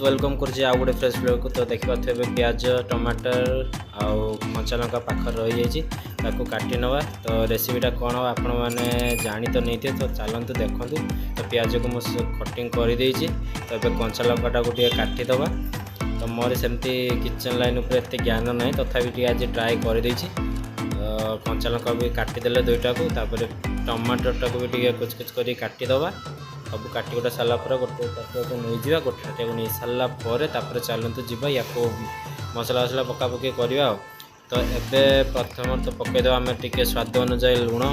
Welcome कर गोटे fresh blog को। तो देखिए प्याज टमाटर आउ कंचा लंका पाखर रही जाइए काटी नवा। तो रेसिपीटा कौन हो आपण मैंने जानी तो नहीं थे, तो चलतु देखूँ। तो प्याज को मुझे कटिंग कर देती। तो ये कंचा लंकाटा को काटिदवा। तो मोर सेमती किचन लाइन उपर एत ज्ञान ना, तथापि आज ट्राए कर कंचा लंका भी काटिदेले दुईटा को। तापर टमाटरटा को भी कुछ कुछ कर काटिदवा। सब काटी गोटा सारा गोटे ताटिया को नहीं जावा। गोटे ताटिया को नहीं सारा चलतु जावा या मसला मसला पका पकी करवा। तो एबे प्रथम तो पकईदे आम टे स्वाद अनुसार लुण,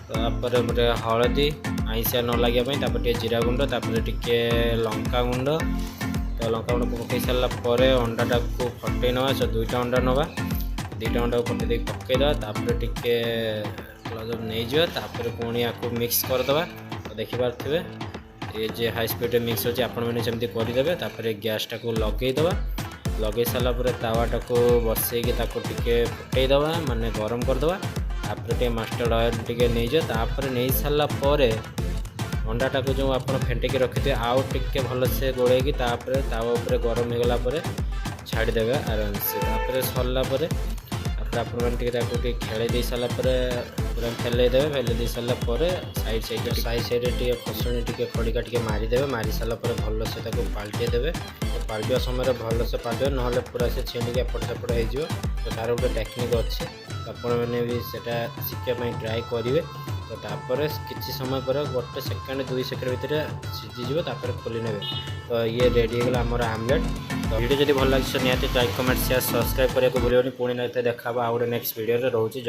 तापर गोटे हलदी आईसिया न लगे टे जीरा गुंड, तापर टे लंका गुंड। तो लंका गुंड पकई सारापर अंडाटा को फटई नवा। सो दुईटा अंडा नवा, दुईटा अंडा को फटई पकईदे। तापर टे जब नहीं जावा पुणी या मिक्स करदे। तो देखिपे ये जे हाई स्पीड मिक्स होची आपण मैंने सेमती करदे। तापर गैसटा को लगेदवा। लगे सारापर तावाटा को बसैकी टे फुटईदवा, माने गरम करदे। तापर टे मस्टर्ड ऑयल टे नहीं जाए। तापर नहीं सारापर अंडाटा को जो आप फेंटिकी रखिथे आउ टे भलसे गोड़ेकी तापर तावा उपर गरम हो गलापर छाड़देवे आराम से। तापर सरलापर आपटे खेल दे सारापर पूरा फेलईदेवे। फेल दे सारापर साइड साइड टे खसणी टे खड़िका टे मारिदेवे। मारी सारापर भलसे पाल्टे देवे। तो पाल्टिया समय भलसे पाल्टे ना पूरा से छेड़िक एपट सेपट हो। तो तार गोटे टेक्निक अच्छे, आपण मैंने भी सेटा शिखापी ट्राए करेंगे। तो तापर किसी समय पर गोटे सेकेंड 2 सेकेंड भितर सीझीज खोली ने। तो ये रेडी होगा आमर आमलेट। तो वीडियो जब भल लगे निहाती लाइक कमेंट शेयर सब्सक्राइब करने को भूलिए। पुणी देखा आउ गोटे नेक्स्ट वीडियो रोचे।